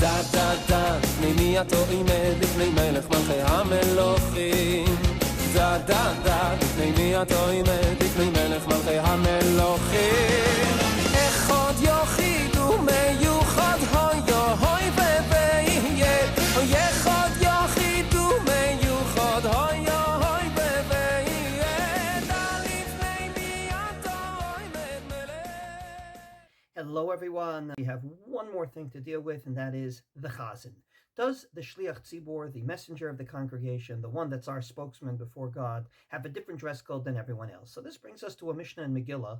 דה דה דה, לפני מי את עומד, לפני מלך מלכי המלוכים. דה דה דה, לפני מי את עומד, לפני מלך מלכי המלוכים. אחד יחיד ומיוחד, הוי הוי וביה, אחד יחיד ומיוחד, הוי הוי וביה, דה לפני מי את עומד מלך. Hello everyone, we have one more thing to deal with, and that is the Chazzan. Does the Shliach Tzibor, the messenger of the congregation, the one that's our spokesman before God, have a different dress code than everyone else? So this brings us to a Mishnah in Megillah,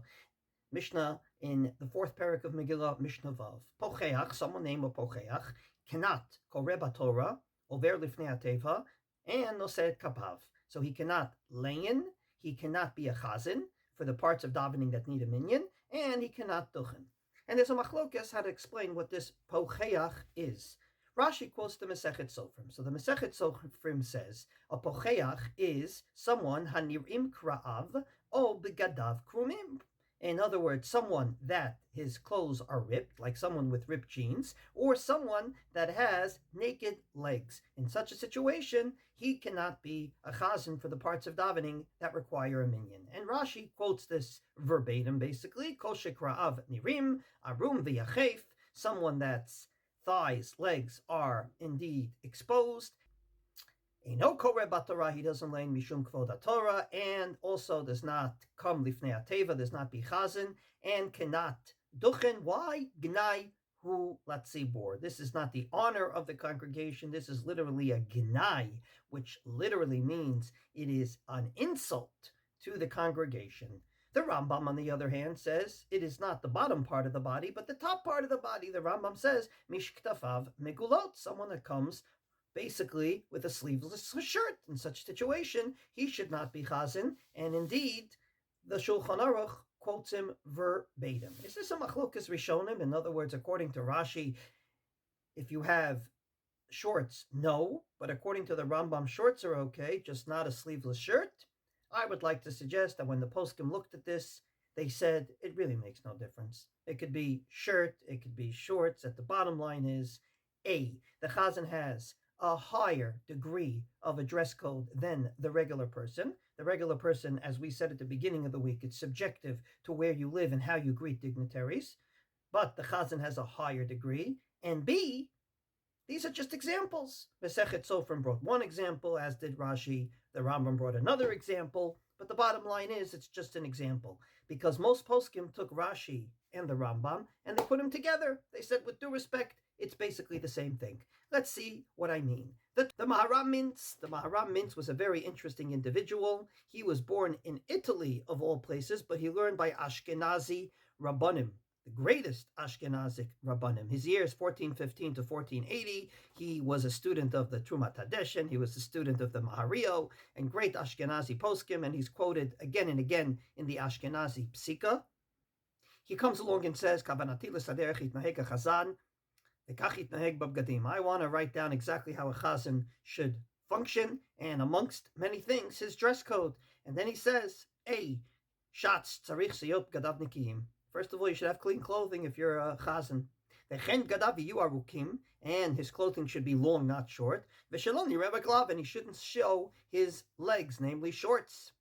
Mishnah in the fourth parak of Megillah, Mishnah Vav. Pocheach, someone named Pocheach, cannot koreh b'Torah, over lifnei ateva, and noseh kapav. So he cannot leyin, he cannot be a chazan for the parts of davening that need a minyan, and he cannot duchen. And there's a machlokas how to explain what this pocheach is. Rashi quotes the Masechet Sofrim. So the Masechet Sofrim says, a pocheach is someone hanirim kra'av o begadav krumim. In other words, someone that his clothes are ripped, like someone with ripped jeans, or someone that has naked legs. In such a situation, he cannot be a chazan for the parts of davening that require a minyan. And Rashi quotes this verbatim, basically, kol shekra'av nirim, arum v'yachef, someone that's thighs, legs are indeed exposed. Eino koreh b'Torah, he doesn't learn mishum kvod Torah, and also does not come lifnei ateva, does not be chazan, and cannot duchen. Why? Gnai hu latzibor. This is not the honor of the congregation. This is literally a gnai, which literally means it is an insult to the congregation. The Rambam, on the other hand, says it is not the bottom part of the body, but the top part of the body. The Rambam says, mishktafav megulot, someone that comes basically with a sleeveless shirt. In such a situation, he should not be chazan, and indeed, the Shulchan Aruch quotes him verbatim. Is this a machlokas rishonim? In other words, according to Rashi, if you have shorts, no, but according to the Rambam, shorts are okay, just not a sleeveless shirt. I would like to suggest that when the poskim looked at this, they said it really makes no difference. It could be shirt, it could be shorts. At the bottom line is, the chazan has a higher degree of a dress code than the regular person. The regular person, as we said at the beginning of the week, it's subjective to where you live and how you greet dignitaries. But the chazan has a higher degree. And B, these are just examples. Masechet Sofrim brought one example, as did Rashi. The Rambam brought another example. But the bottom line is, it's just an example. Because most poskim took Rashi and the Rambam, and they put them together. They said, with due respect, it's basically the same thing. Let's see what I mean. The Maharam Mintz was a very interesting individual. He was born in Italy, of all places, but he learned by Ashkenazi Rabbanim, the greatest Ashkenazic Rabbanim. His years 1415 to 1480. He was a student of the Trumat Hadeshen. He was a student of the Mahario and great Ashkenazi poskim, and he's quoted again and again in the Ashkenazi Psika. He comes along and says, Kavanati l'saderech itnaheg Chazzan, v'kach itnaheg b'bgadim. I want to write down exactly how a chazan should function, and amongst many things, his dress code. And then he says, shatz tzarich seyot b'gadav nikiyim. First of all, you should have clean clothing if you're a chazan. V'chen gadav v'yu arukim, and his clothing should be long, not short. V'shalom yireh b'glav, and he shouldn't show his legs, namely shorts.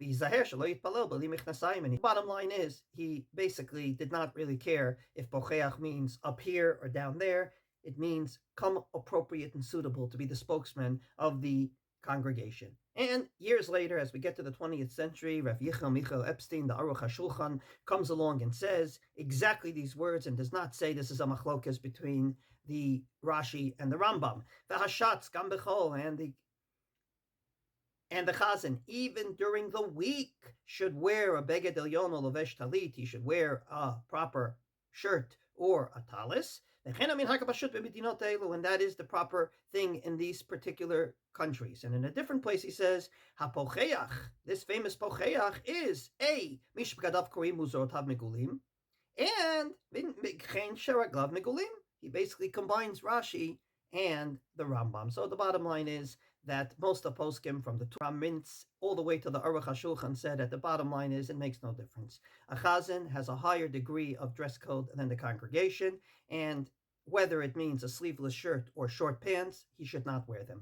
And the bottom line is, he basically did not really care if pocheach means up here or down there. It means come appropriate and suitable to be the spokesman of the congregation. And years later, as we get to the 20th century, Rav Yichel Michael Epstein, the Aruch HaShulchan, comes along and says exactly these words and does not say this is a machlokas between the Rashi and the Rambam. V'hashatz gam b'chol, and the chazan, even during the week, should wear a beged elyon or lovesh talit. He should wear a proper shirt or a talis. And that is the proper thing in these particular countries. And in a different place, he says, "Hapocheach." This famous pocheach is mish b'gadav korim uzorotav megulim, and chen sheraglav megulim. He basically combines Rashi and the Rambam. So the bottom line is that most of poskim, from the Torah Mintz all the way to the Aruch HaShulchan, said that the bottom line is it makes no difference. A chazan has a higher degree of dress code than the congregation, and whether it means a sleeveless shirt or short pants, he should not wear them.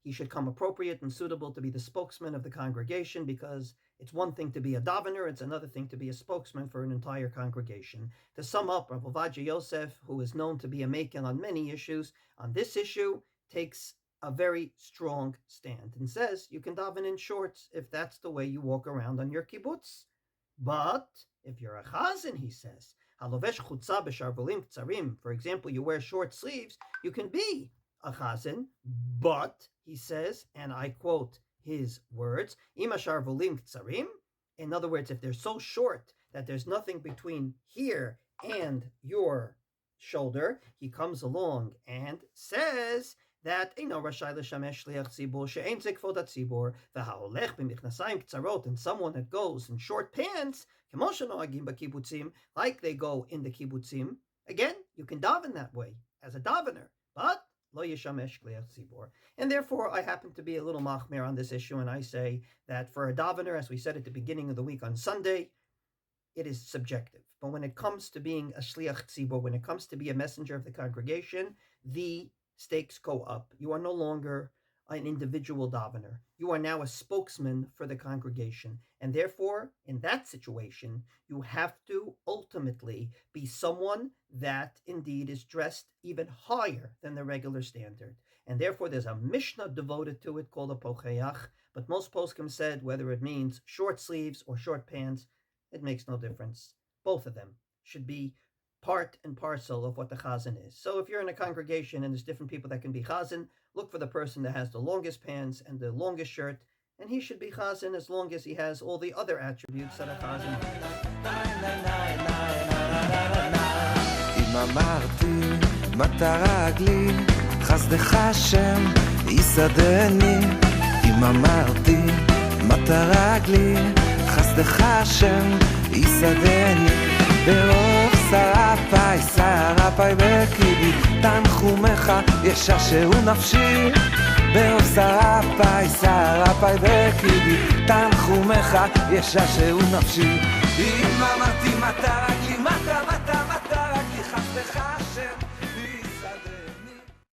He should come appropriate and suitable to be the spokesman of the congregation, because it's one thing to be a davener, it's another thing to be a spokesman for an entire congregation. To sum up, Rav Ovadia Yosef, who is known to be a makel on many issues, on this issue takes a very strong stand and says you can daven in shorts if that's the way you walk around on your kibbutz. But if you're a chazan, he says, halovesh chutza b'sharvulim ktsarim, for example, you wear short sleeves, you can be a chazan, but, he says, and I quote his words, ima sharvulim ktsarim, in other words, if they're so short that there's nothing between here and your shoulder, he comes along and says that eino rashai l'shamesh shliach tzibur she'ein ze kvod hatzibur v'ha'olech b'michnasayim ktsarot, and someone that goes in short pants, kemo shenoagim b'kibbutzim, like they go in the kibbutzim. Again, you can daven that way as a davener, but lo yishamesh shliach tzibur. And therefore, I happen to be a little machmir on this issue, and I say that for a davener, as we said at the beginning of the week on Sunday, it is subjective. But when it comes to being a shliach tzibur, when it comes to be a messenger of the congregation, the stakes go up. You are no longer an individual davener. You are now a spokesman for the congregation. And therefore, in that situation, you have to ultimately be someone that indeed is dressed even higher than the regular standard. And therefore, there's a Mishnah devoted to it called a pocheach. But most poskim said whether it means short sleeves or short pants, it makes no difference. Both of them should be part and parcel of what the chazan is. So if you're in a congregation and there's different people that can be chazan, look for the person that has the longest pants and the longest shirt, and he should be chazan as long as he has all the other attributes that a chazan ברוב שרפיי בקיבי תנחומך ישעשעו נפשי ברוב שרפיי בקיבי תנחומך ישעשעו נפשי אם אמרתי מטרה